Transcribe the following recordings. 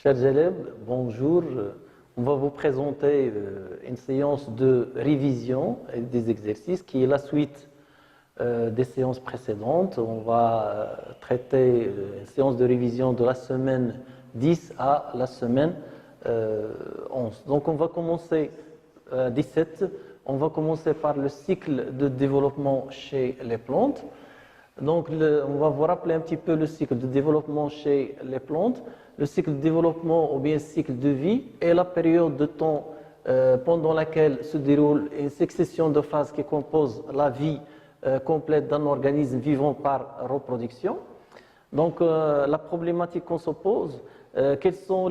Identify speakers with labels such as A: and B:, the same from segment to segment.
A: Chers élèves, bonjour. On va vous présenter une séance de révision des exercices qui est la suite des séances précédentes. On va traiter une séance de révision de la semaine 10 à la semaine 11. Donc on va commencer 17. On va commencer par le cycle de développement chez les plantes. Donc on va vous rappeler un petit peu le cycle de développement chez les plantes. Le cycle de développement ou bien cycle de vie est la période de temps pendant laquelle se déroule une succession de phases qui composent la vie complète d'un organisme vivant par reproduction. Donc la problématique qu'on se pose, quelles sont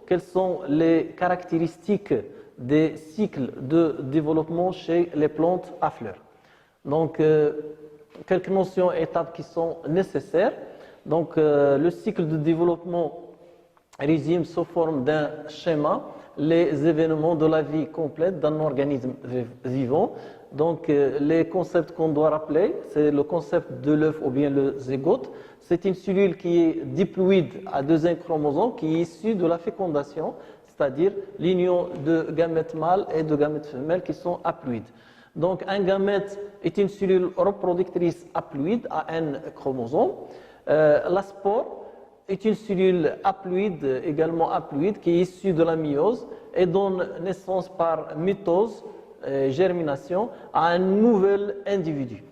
A: quelles sont les caractéristiques des cycles de développement chez les plantes à fleurs. Donc quelques notions et étapes qui sont nécessaires. Donc, le cycle de développement résume sous forme d'un schéma les événements de la vie complète d'un organisme vivant. Donc, les concepts qu'on doit rappeler, c'est le concept de l'œuf ou bien le zygote. C'est une cellule qui est diploïde à deux chromosomes qui est issue de la fécondation, c'est-à-dire l'union de gamètes mâles et de gamètes femelles qui sont haploïdes. Donc, un gamète est une cellule reproductrice haploïde à N chromosomes. La spore est une cellule haploïde, également haploïde, qui est issue de la myose et donne naissance par mitose, germination, à un nouvel individu.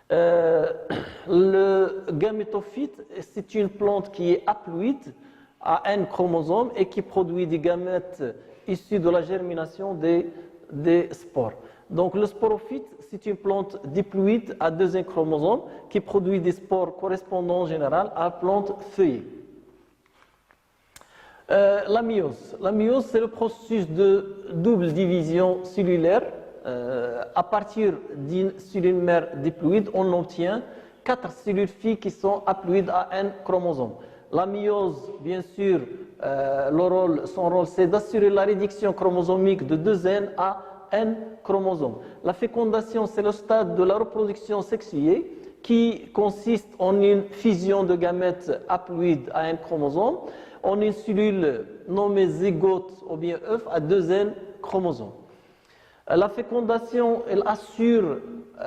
A: Le gamétophyte, c'est une plante qui est haploïde à N chromosomes et qui produit des gamètes issus de la germination des spores. Donc le sporophyte, c'est une plante diploïde à deux chromosomes qui produit des spores correspondant en général à la plante feuillée. La myose, c'est le processus de double division cellulaire. À partir d'une cellule mère diploïde, on obtient 4 cellules filles qui sont haploïdes à N chromosomes. La myose, bien sûr, son rôle, c'est d'assurer la réduction chromosomique de 2N à N chromosomes. La fécondation, c'est le stade de la reproduction sexuée qui consiste en une fusion de gamètes haploïdes à N chromosomes en une cellule nommée zygote ou bien œuf à 2N chromosomes. La fécondation, elle assure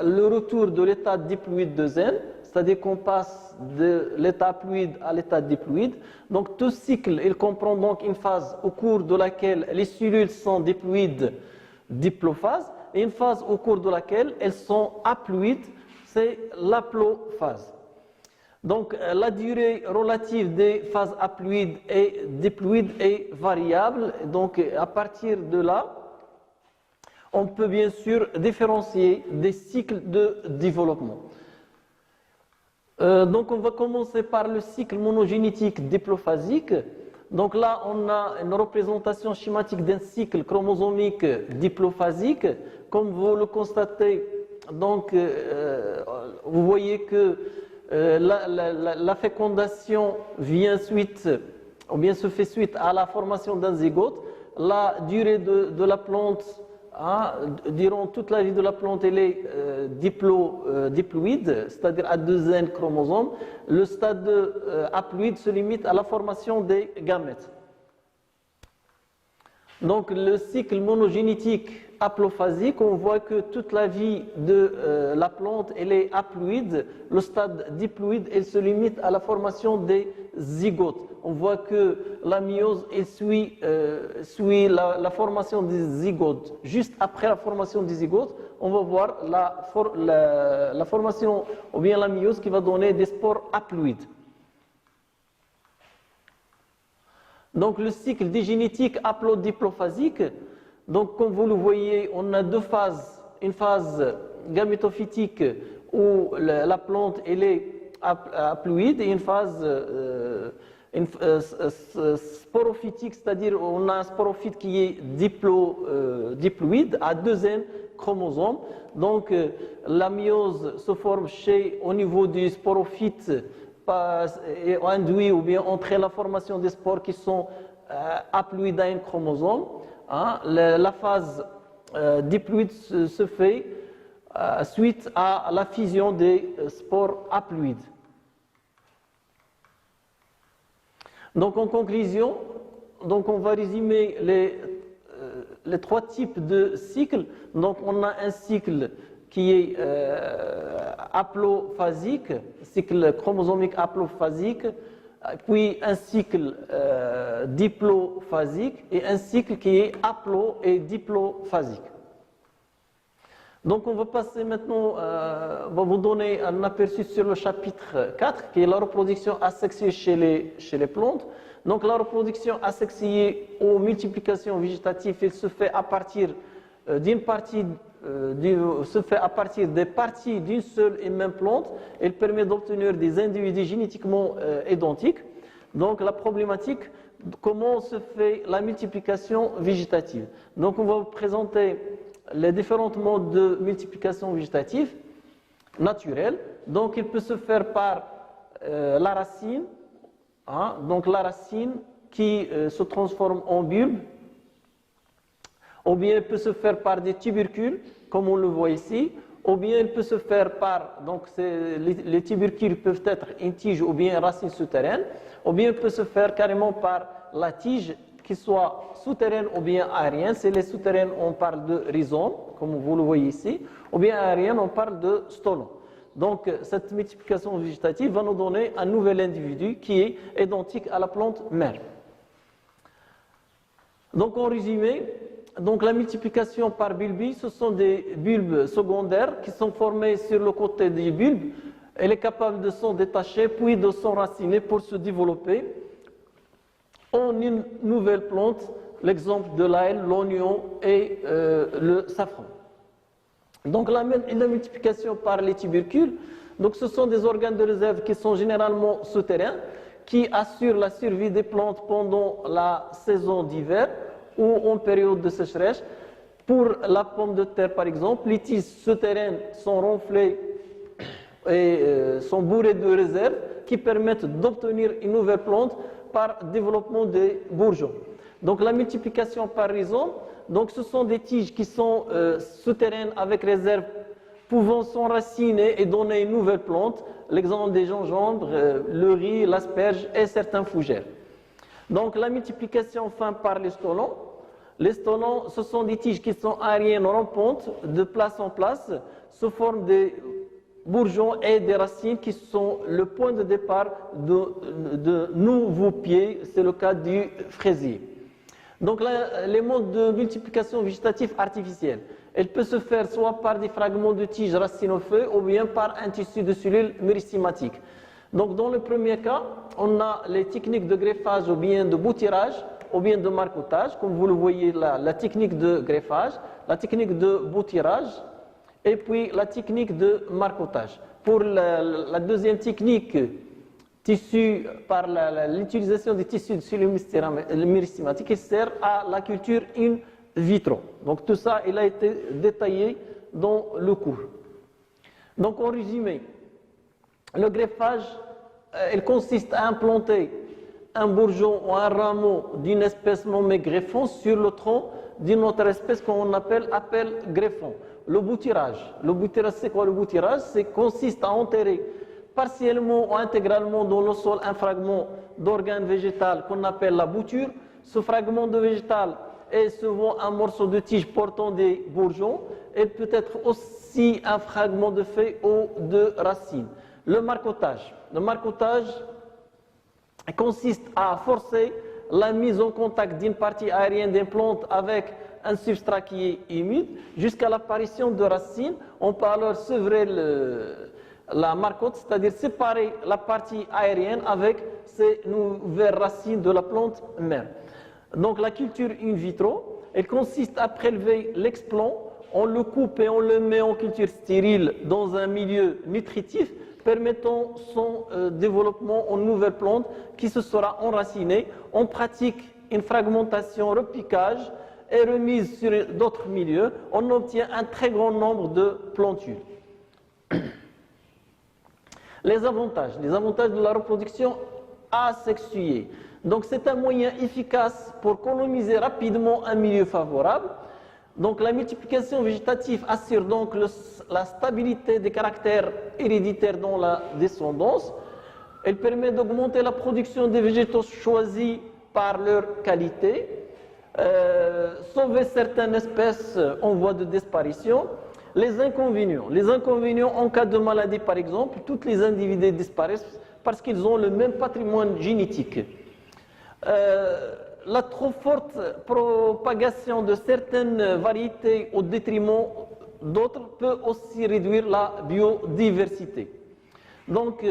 A: le retour de l'état diploïde 2N, c'est-à-dire qu'on passe de l'état haploïde à l'état diploïde. Donc tout cycle, il comprend donc une phase au cours de laquelle les cellules sont diploïdes diplophase et une phase au cours de laquelle elles sont haploïdes, c'est l'haplophase. Donc la durée relative des phases haploïdes et diploïdes est variable. Donc à partir de là, on peut bien sûr différencier des cycles de développement. Donc on va commencer par le cycle monogénétique diplophasique. Donc là, on a une représentation schématique d'un cycle chromosomique diplophasique. Comme vous le constatez, donc, vous voyez que la fécondation se fait suite à la formation d'un zygote. La durée de la plante, durant toute la vie de la plante, elle est diploïde, c'est-à-dire à 2N chromosomes. Le stade haploïde se limite à la formation des gamètes. Donc le cycle monogénétique haplophasique, on voit que toute la vie de la plante, elle est haploïde. Le stade diploïde, elle se limite à la formation des zygotes. On voit que la myose, elle suit la formation des zygotes. Juste après la formation des zygotes, on va voir la formation ou bien la myose qui va donner des spores haploïdes. Donc le cycle digénétique haplodiplophasique, donc comme vous le voyez, on a deux phases. Une phase gamétophytique où la plante elle est haploïde et une phase sporophytique, c'est-à-dire on a un sporophyte qui est diploïde à 2N chromosomes. Donc la myose se forme au niveau du sporophyte et induit ou bien entraîne la formation des spores qui sont haploïdes à un chromosome. La phase diploïde se fait suite à la fusion des spores haploïdes. Donc en conclusion, donc on va résumer les trois types de cycles. Donc on a un cycle qui est haplophasique, cycle chromosomique haplophasique, puis un cycle diplophasique et un cycle qui est haplo- et diplophasique. Donc on va passer maintenant, on va vous donner un aperçu sur le chapitre 4 qui est la reproduction asexuée chez les plantes. Donc la reproduction asexuée ou multiplication végétative, elle se fait à partir d'une partie se fait à partir des parties d'une seule et même plante. Elle permet d'obtenir des individus génétiquement identiques. Donc la problématique, comment se fait la multiplication végétative. Donc on va vous présenter les différents modes de multiplication végétative naturelle. Donc il peut se faire par la racine, hein, donc la racine qui se transforme en bulbe, ou bien il peut se faire par des tubercules, comme on le voit ici, ou bien il peut se faire par, donc les tubercules peuvent être une tige ou bien une racine souterraine, ou bien il peut se faire carrément par la tige qui soit souterraine ou bien aérienne. C'est les souterraines, on parle de rhizome, comme vous le voyez ici, ou bien aérienne, on parle de stolon. Donc cette multiplication végétative va nous donner un nouvel individu qui est identique à la plante mère. Donc en résumé, donc la multiplication par bulbes, ce sont des bulbes secondaires qui sont formés sur le côté des bulbes. Elle est capable de s'en détacher puis de s'enraciner pour se développer en une nouvelle plante, l'exemple de l'ail, l'oignon et le safran. Donc la multiplication par les tubercules, donc ce sont des organes de réserve qui sont généralement souterrains, qui assurent la survie des plantes pendant la saison d'hiver ou en période de sécheresse. Pour la pomme de terre par exemple, les tiges souterraines sont renflées et sont bourrées de réserves qui permettent d'obtenir une nouvelle plante par développement des bourgeons. Donc la multiplication par rhizome, donc ce sont des tiges qui sont souterraines avec réserve pouvant s'enraciner et donner une nouvelle plante, l'exemple des gingembre, le riz, l'asperge et certains fougères. Donc la multiplication enfin par les stolons. Les stolons, ce sont des tiges qui sont aériennes rampantes de place en place, sous forme des bourgeons et des racines qui sont le point de départ de nouveaux pieds, c'est le cas du fraisier. Donc là, les modes de multiplication végétative artificielle, elle peut se faire soit par des fragments de tiges racinofeuilles ou bien par un tissu de cellules méristymatiques. Donc dans le premier cas, on a les techniques de greffage ou bien de bouturage ou bien de marcottage, comme vous le voyez là, la technique de greffage, la technique de bouturage et puis la technique de marcottage. Pour la deuxième technique, tissu, par l'utilisation des tissus de cellules méristymatiques, qui sert à la culture in vitro. Donc tout ça, il a été détaillé dans le cours. Donc en résumé, le greffage, il consiste à implanter un bourgeon ou un rameau d'une espèce nommée greffon sur le tronc d'une autre espèce qu'on appelle greffon. Le bouturage, c'est quoi le bouturage? C'est consiste à enterrer partiellement ou intégralement dans le sol un fragment d'organe végétal qu'on appelle la bouture. Ce fragment de végétal est souvent un morceau de tige portant des bourgeons et peut être aussi un fragment de feuille ou de racine. Le marcottage consiste à forcer la mise en contact d'une partie aérienne d'une plante avec un substrat qui est humide jusqu'à l'apparition de racines. On peut alors sevrer la marcotte, c'est-à-dire séparer la partie aérienne avec ces nouvelles racines de la plante mère. Donc la culture in vitro, elle consiste à prélever l'explant, on le coupe et on le met en culture stérile dans un milieu nutritif permettant son développement en nouvelles plantes qui se sera enracinée. On pratique une fragmentation, repiquage et remise sur d'autres milieux. On obtient un très grand nombre de plantules. Les avantages de la reproduction asexuée. Donc c'est un moyen efficace pour coloniser rapidement un milieu favorable. Donc la multiplication végétative assure donc la stabilité des caractères héréditaires dans la descendance. Elle permet d'augmenter la production des végétaux choisis par leur qualité, sauver certaines espèces en voie de disparition. Les inconvénients en cas de maladie par exemple, tous les individus disparaissent parce qu'ils ont le même patrimoine génétique. La trop forte propagation de certaines variétés au détriment d'autres peut aussi réduire la biodiversité. Donc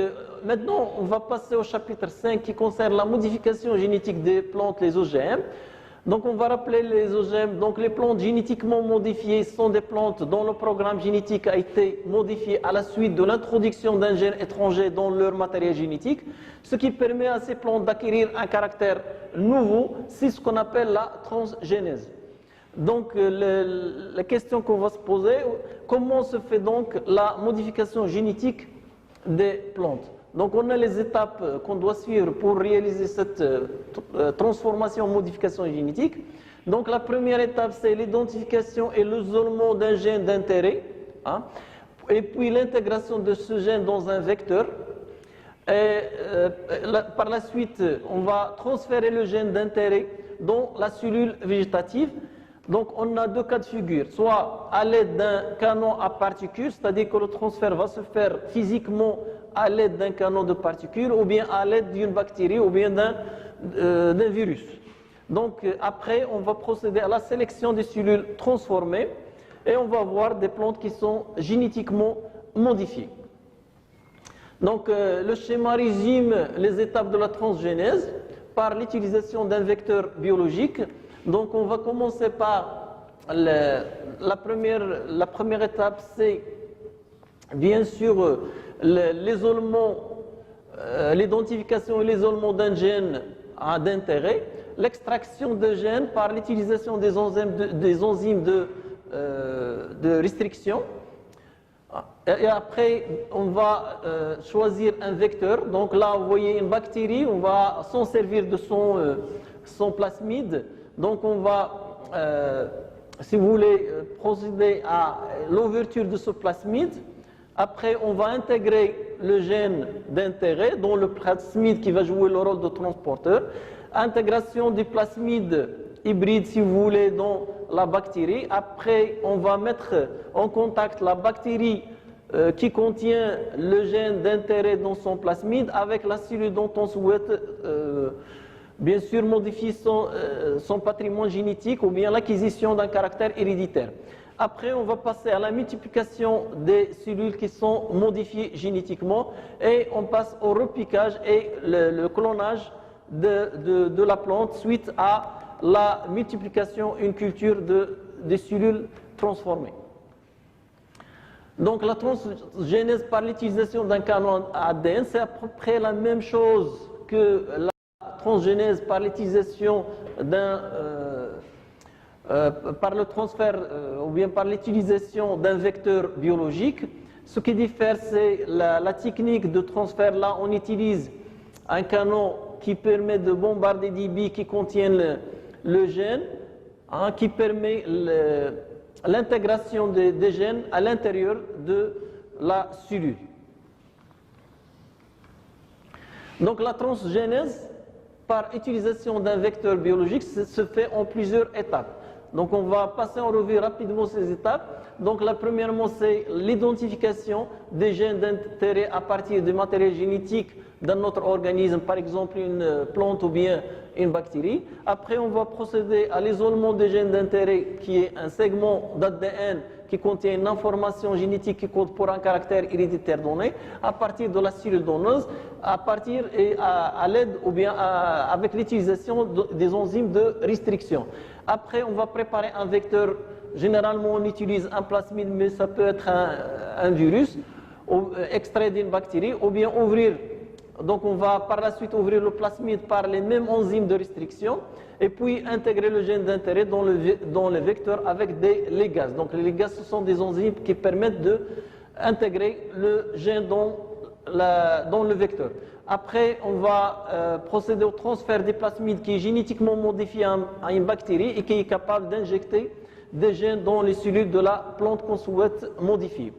A: maintenant, on va passer au chapitre 5 qui concerne la modification génétique des plantes, les OGM. Donc on va rappeler les OGM. Donc les plantes génétiquement modifiées sont des plantes dont le programme génétique a été modifié à la suite de l'introduction d'un gène étranger dans leur matériel génétique, ce qui permet à ces plantes d'acquérir un caractère nouveau, c'est ce qu'on appelle la transgénèse. Donc la question qu'on va se poser, comment se fait donc la modification génétique des plantes? Donc on a les étapes qu'on doit suivre pour réaliser cette transformation, modification génétique. Donc la première étape, c'est l'identification et l'isolement d'un gène d'intérêt, hein, et puis l'intégration de ce gène dans un vecteur. Et par la suite, on va transférer le gène d'intérêt dans la cellule végétative. Donc on a deux cas de figure, soit à l'aide d'un canon à particules, c'est-à-dire que le transfert va se faire physiquement à l'aide d'un canon de particules, ou bien à l'aide d'une bactérie, ou bien d'un virus. Donc après, on va procéder à la sélection des cellules transformées, et on va voir des plantes qui sont génétiquement modifiées. Donc le schéma résume les étapes de la transgénèse par l'utilisation d'un vecteur biologique. Donc on va commencer par la première étape, c'est bien sûr l'isolement, l'identification et l'isolement d'un gène d'intérêt, l'extraction de gènes par l'utilisation des enzymes de restriction. Et après, on va choisir un vecteur. Donc là, vous voyez une bactérie, on va s'en servir de son plasmide. Donc on va, si vous voulez, procéder à l'ouverture de ce plasmide. Après, on va intégrer le gène d'intérêt, dont le plasmide qui va jouer le rôle de transporteur. Intégration du plasmide hybride, si vous voulez, dans la bactérie. Après, on va mettre en contact la bactérie qui contient le gène d'intérêt dans son plasmide avec la cellule dont on souhaite bien sûr modifier son patrimoine génétique ou bien l'acquisition d'un caractère héréditaire. Après, on va passer à la multiplication des cellules qui sont modifiées génétiquement et on passe au repiquage et le clonage de la plante suite à la multiplication, une culture des cellules transformées. Donc la transgénèse par l'utilisation d'un canon ADN, c'est à peu près la même chose que la transgénèse par l'utilisation par le transfert ou bien par l'utilisation d'un vecteur biologique. Ce qui diffère, c'est la technique de transfert. Là, on utilise un canon qui permet de bombarder des billes qui contiennent le gène, hein, qui permet l'intégration des gènes à l'intérieur de la cellule. Donc la transgénèse par utilisation d'un vecteur biologique se fait en plusieurs étapes. Donc on va passer en revue rapidement ces étapes. Donc la premièrement, c'est l'identification des gènes d'intérêt à partir du matériel génétique d'un autre organisme, par exemple une plante ou bien une bactérie. Après, on va procéder à l'isolement des gènes d'intérêt qui est un segment d'ADN qui contient une information génétique qui compte pour un caractère héréditaire donné à partir de la cellule donneuse, à l'aide ou bien avec l'utilisation des enzymes de restriction. Après, on va préparer un vecteur. Généralement, on utilise un plasmide, mais ça peut être un virus extrait d'une bactérie, ou bien ouvrir. Donc, on va par la suite ouvrir le plasmide par les mêmes enzymes de restriction, et puis intégrer le gène d'intérêt dans le vecteur avec des ligases. Donc, les ligases, ce sont des enzymes qui permettent d'intégrer le gène dans le vecteur. Après, on va procéder au transfert des plasmides qui est génétiquement modifié à une bactérie et qui est capable d'injecter des gènes dans les cellules de la plante qu'on souhaite modifier.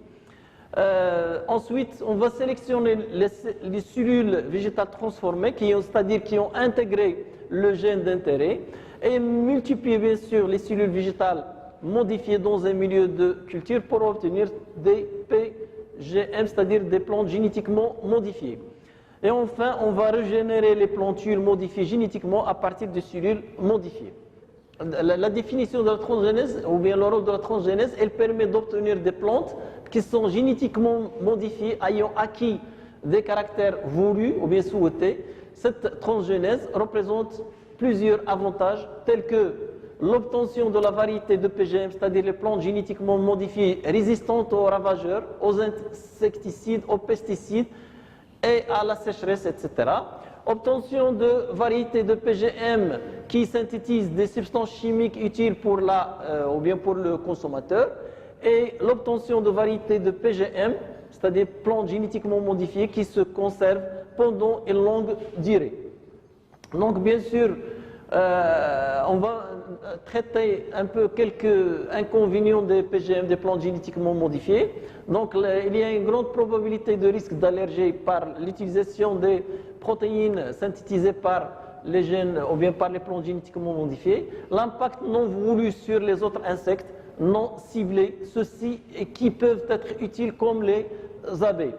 A: Ensuite, on va sélectionner les cellules végétales transformées, c'est-à-dire qui ont intégré le gène d'intérêt, et multiplier bien sûr les cellules végétales modifiées dans un milieu de culture pour obtenir des PGM, c'est-à-dire des plantes génétiquement modifiées. Et enfin, on va régénérer les plantules modifiées génétiquement à partir de cellules modifiées. La définition de la transgénèse, ou bien le rôle de la transgénèse, elle permet d'obtenir des plantes qui sont génétiquement modifiées, ayant acquis des caractères voulus ou bien souhaités. Cette transgénèse représente plusieurs avantages, tels que l'obtention de la variété de PGM, c'est-à-dire les plantes génétiquement modifiées résistantes aux ravageurs, aux insecticides, aux pesticides et à la sécheresse, etc. Obtention de variétés de PGM qui synthétisent des substances chimiques utiles pour ou bien pour le consommateur, et l'obtention de variétés de PGM, c'est-à-dire plantes génétiquement modifiées qui se conservent pendant une longue durée. Donc bien sûr, on va traiter un peu quelques inconvénients des PGM, des plantes génétiquement modifiées. Donc il y a une grande probabilité de risque d'allergie par l'utilisation des protéines synthétisées par les gènes ou bien par les plantes génétiquement modifiées. L'impact non voulu sur les autres insectes non ciblés, ceux-ci qui peuvent être utiles comme les abeilles.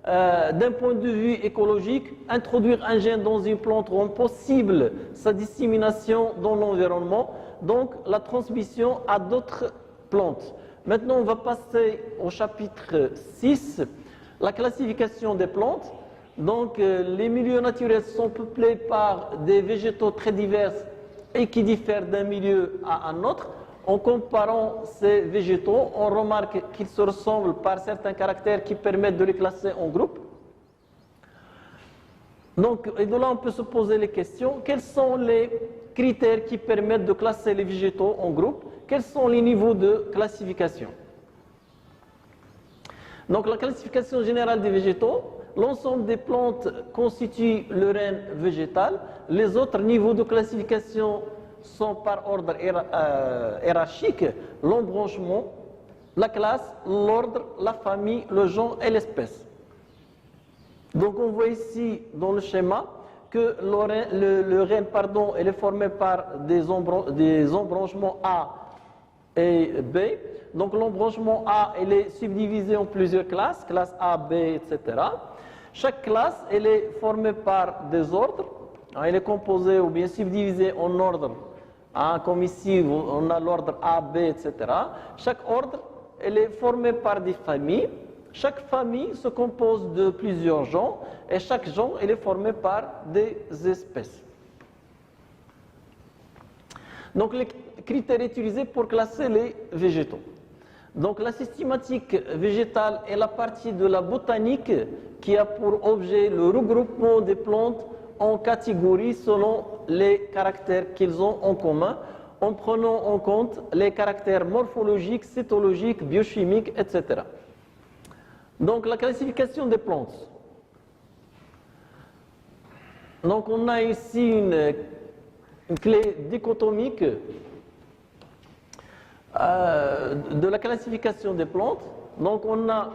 A: D'un point de vue écologique, introduire un gène dans une plante rend possible sa dissémination dans l'environnement, donc la transmission à d'autres plantes. Maintenant, on va passer au chapitre 6, la classification des plantes. Donc, les milieux naturels sont peuplés par des végétaux très divers et qui diffèrent d'un milieu à un autre. En comparant ces végétaux, on remarque qu'ils se ressemblent par certains caractères qui permettent de les classer en groupes. Donc, et de là, on peut se poser les questions. Quels sont les critères qui permettent de classer les végétaux en groupes? Quels sont les niveaux de classification? Donc, la classification générale des végétaux, l'ensemble des plantes constitue le règne végétal. Les autres niveaux de classification sont par ordre hiérarchique, l'embranchement, la classe, l'ordre, la famille, le genre et l'espèce. Donc on voit ici dans le schéma que le règne est formé par des embranchements A et B. Donc l'embranchement A elle est subdivisé en plusieurs classes, classe A, B, etc. Chaque classe elle est formée par des ordres. Elle est composée ou bien subdivisée en ordre. Comme ici, on a l'ordre A, B, etc. Chaque ordre elle est formé par des familles. Chaque famille se compose de plusieurs genres et chaque genre elle est formé par des espèces. Donc les critères utilisés pour classer les végétaux. Donc la systématique végétale est la partie de la botanique qui a pour objet le regroupement des plantes en catégories selon les caractères qu'ils ont en commun, en prenant en compte les caractères morphologiques, cytologiques, biochimiques, etc. Donc la classification des plantes. Donc on a ici une clé dichotomique de la classification des plantes. Donc on a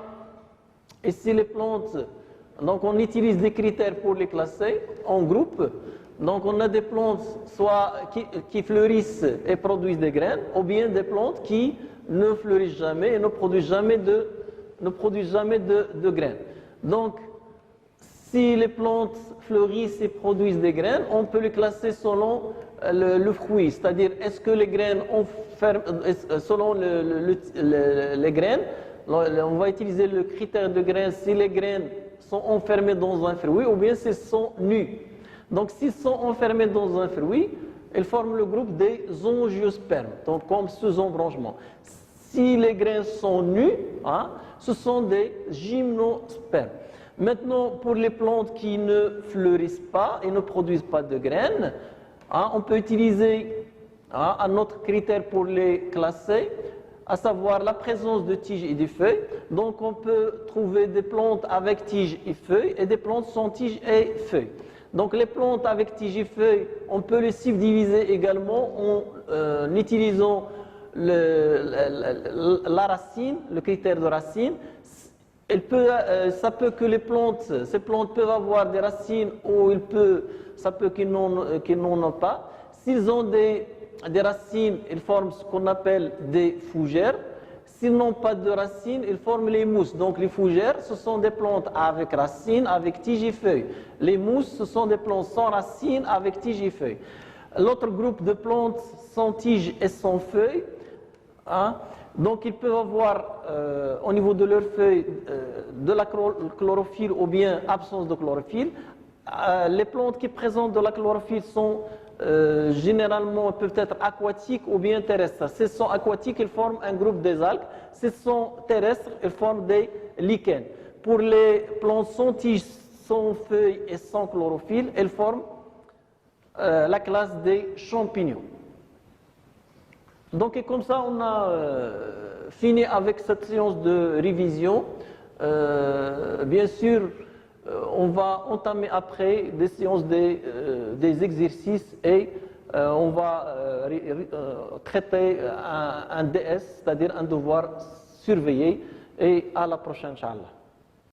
A: ici les plantes. Donc on utilise des critères pour les classer en groupe. Donc on a des plantes soit qui fleurissent et produisent des graines, ou bien des plantes qui ne fleurissent jamais et ne produisent jamais de graines. Donc si les plantes fleurissent et produisent des graines, on peut les classer selon le fruit, c'est-à-dire est-ce que les graines selon les graines, on va utiliser le critère de graines si les graines sont enfermés dans un fruit ou bien s'ils sont nus. Donc s'ils sont enfermés dans un fruit, ils forment le groupe des angiospermes, donc comme sous-embranchement. Si les graines sont nues, ce sont des gymnospermes. Maintenant, pour les plantes qui ne fleurissent pas et ne produisent pas de graines, on peut utiliser un autre critère pour les classer, à savoir la présence de tiges et de feuilles. Donc on peut trouver des plantes avec tiges et feuilles et des plantes sans tiges et feuilles. Donc les plantes avec tiges et feuilles, on peut les subdiviser également en utilisant la racine, le critère de racine. Ça peut que ces plantes peuvent avoir des racines ou ça peut qu'ils n'en ont pas. S'ils ont des racines, ils forment ce qu'on appelle des fougères. S'ils n'ont pas de racines, ils forment les mousses. Donc les fougères, ce sont des plantes avec racines, avec tiges et feuilles. Les mousses, ce sont des plantes sans racines, avec tiges et feuilles. L'autre groupe de plantes sans tiges et sans feuilles, hein, donc ils peuvent avoir au niveau de leurs feuilles de la chlorophylle ou bien absence de chlorophylle. Les plantes qui présentent de la chlorophylle sont généralement peuvent être aquatiques ou bien terrestres. Si elles sont aquatiques, ils forment un groupe des algues. Si elles sont terrestres, ils forment des lichens. Pour les plantes sans tiges, sans feuilles et sans chlorophylle, elles forment la classe des champignons. Donc et comme ça, on a fini avec cette séance de révision. Bien sûr, on va entamer après des séances des exercices et on va traiter un DS, c'est-à-dire un devoir surveillé. Et à la prochaine, Inch'Allah.